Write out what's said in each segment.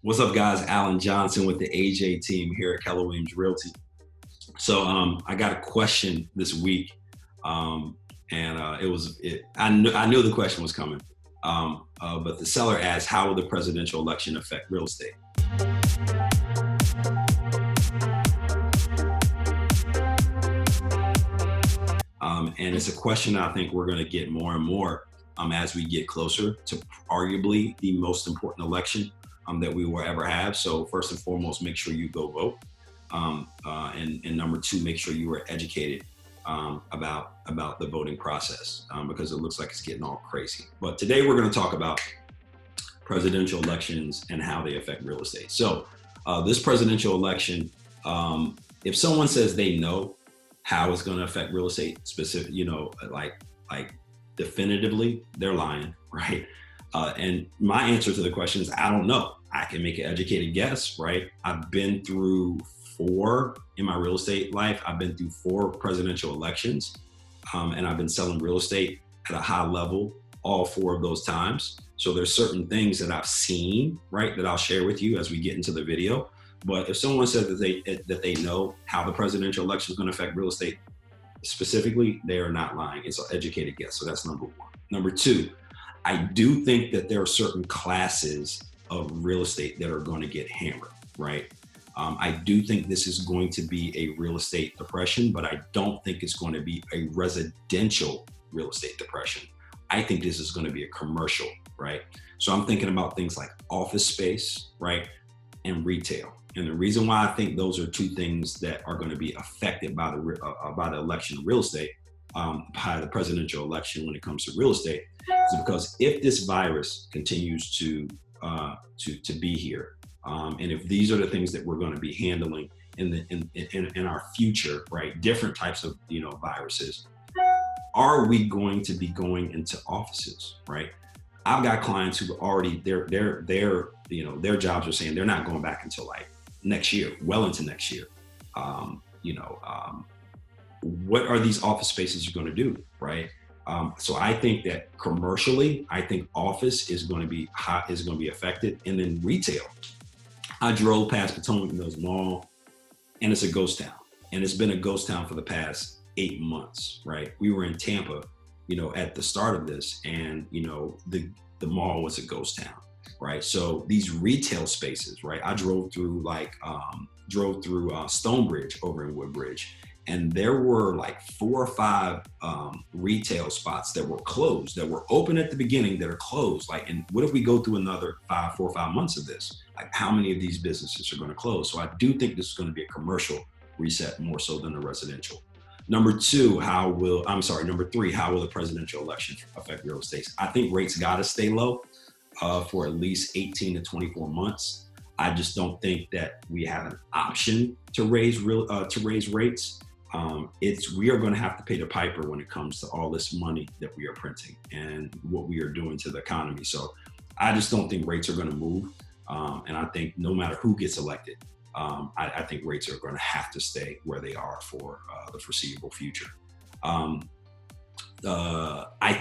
What's up, guys? Alan Johnson with the AJ team here at Keller Williams Realty. So, I got a question this week, and I knew the question was coming, but the seller asked, "How will the presidential election affect real estate?" And it's a question I think we're going to get more and more as we get closer to arguably the most important election that we will ever have. So first and foremost, make sure you go vote. And number two, make sure you are educated about the voting process because it looks like it's getting all crazy. But today we're going to talk about presidential elections and how they affect real estate. So this presidential election, if someone says they know how it's going to affect real estate specific, like definitively, they're lying, right? And my answer to the question is, I don't know. I can make an educated guess, right? I've been through four in my real estate life. I've been through four presidential elections, and I've been selling real estate at a high level all four of those times. So there's certain things that I've seen, right, that I'll share with you as we get into the video. But if someone says that they know how the presidential election is going to affect real estate specifically, they are not lying. It's an educated guess. So that's number one. Number two, I do think that there are certain classes of real estate that are going to get hammered, right? I do think this is going to be a real estate depression, but I don't think it's going to be a residential real estate depression. I think this is going to be a commercial, right? So I'm thinking about things like office space, right, and retail. And the reason why I think those are two things that are going to be affected by the election of real estate, by the presidential election when it comes to real estate, is because if this virus continues to be here, and if these are the things that we're going to be handling in our future, right, different types of viruses, are we going to be going into offices, right? I've got clients who already their jobs are saying they're not going back until like next year, well into next year. What are these office spaces you're going to do, right? So I think that commercially, I think office is going to be affected, and then retail. I drove past Potomac Mills Mall, and it's a ghost town, and it's been a ghost town for the past 8 months, right? We were in Tampa, at the start of this, and the mall was a ghost town, right? So these retail spaces, right? I drove through Stonebridge over in Woodbridge, and there were like 4 or 5 retail spots that were closed, that were open at the beginning, that are closed. Like, and what if we go through another 4 or 5 months of this? Like, how many of these businesses are going to close? So I do think this is going to be a commercial reset more so than a residential. Number three, how will the presidential election affect real estate? I think rates got to stay low for at least 18 to 24 months. I just don't think that we have an option to raise rates. We are going to have to pay the piper when it comes to all this money that we are printing and what we are doing to the economy. So I just don't think rates are going to move. And I think no matter who gets elected, I think rates are going to have to stay where they are for the foreseeable future. I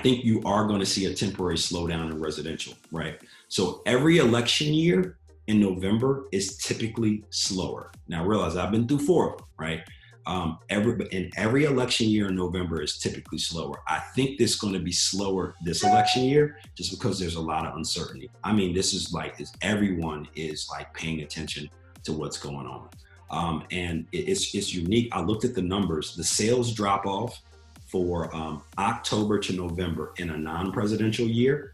think you are going to see a temporary slowdown in residential, right? So every election year in November is typically slower. Now realize I've been through 4 of them, right? Every election year in November is typically slower. I think this is going to be slower this election year just because there's a lot of uncertainty. I mean, this is like, everyone is like paying attention to what's going on. And it's unique. I looked at the numbers. The sales drop off for October to November in a non-presidential year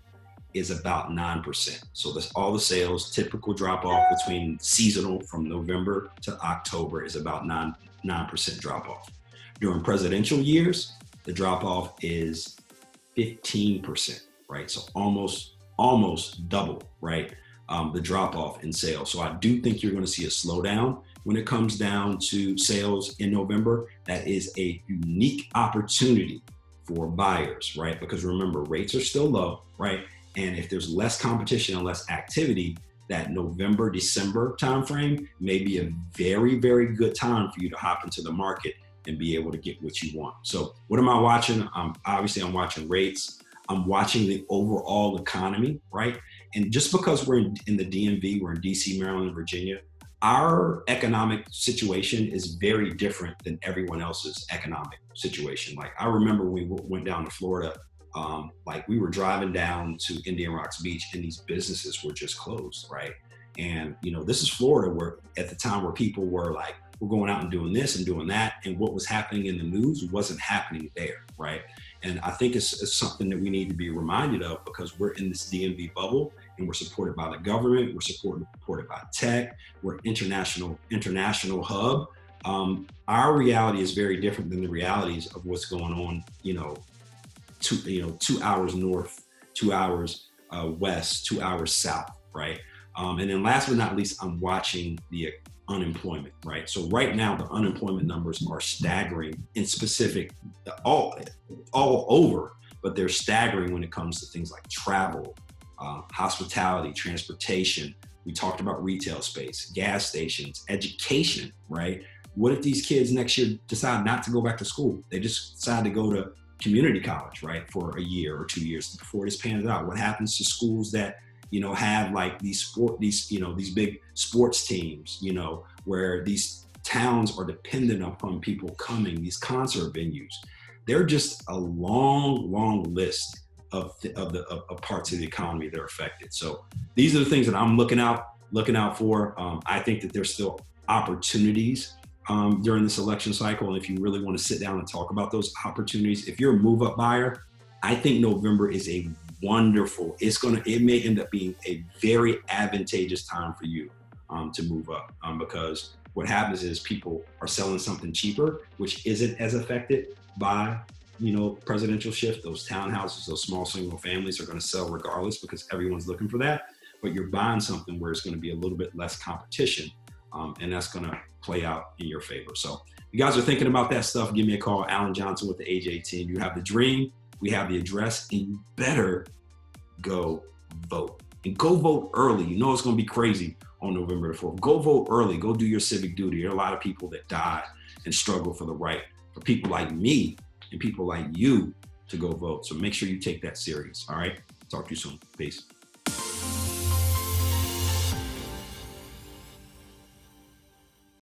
is about 9%. So that's all the sales. Typical drop off between seasonal from November to October is about 9% drop off. During presidential years, the drop off is 15%, right? So almost double, right? The drop off in sales. So I do think you're going to see a slowdown when it comes down to sales in November. That is a unique opportunity for buyers, right? Because remember, rates are still low, right? And if there's less competition and less activity, that November, December timeframe may be a very, very good time for you to hop into the market and be able to get what you want. So what am I watching? I'm watching rates. I'm watching the overall economy, right? And just because we're in the DMV, we're in DC, Maryland, and Virginia, our economic situation is very different than everyone else's economic situation. Like I remember when we went down to Florida, like we were driving down to Indian Rocks Beach and these businesses were just closed, right? And this is Florida, where at the time where people were like, we're going out and doing this and doing that, and what was happening in the news wasn't happening there, right? And I think it's something that we need to be reminded of, because we're in this DMV bubble and we're supported by the government, we're supported by tech, we're international hub. Our reality is very different than the realities of what's going on, 2 hours north, 2 hours west, 2 hours south, right? And then last but not least, I'm watching the unemployment, right? So right now, the unemployment numbers are staggering in specific, all over, but they're staggering when it comes to things like travel, hospitality, transportation. We talked about retail space, gas stations, education, right? What if these kids next year decide not to go back to school? They just decide to go to community college, right, for a year or 2 years before this pans out? What happens to schools that have like these big sports teams, where these towns are dependent upon people coming, these concert venues? They're just a long list of parts of the economy that are affected. So these are the things that I'm looking out for. I think that there's still opportunities during this election cycle. And if you really want to sit down and talk about those opportunities, if you're a move up buyer, I think November is a wonderful, it may end up being a very advantageous time for you to move up, because what happens is people are selling something cheaper, which isn't as affected by presidential shift. Those townhouses, those small single families are going to sell regardless, because everyone's looking for that. But you're buying something where it's going to be a little bit less competition, and that's going to play out in your favor. So if you guys are thinking about that stuff, give me a call. Alan Johnson with the AJ team. You have the dream, we have the address, and you better go vote. And go vote early. It's going to be crazy on November the 4th. Go vote early. Go do your civic duty. There are a lot of people that died and struggle for the right for people like me and people like you to go vote. So make sure you take that serious. All right. Talk to you soon. Peace.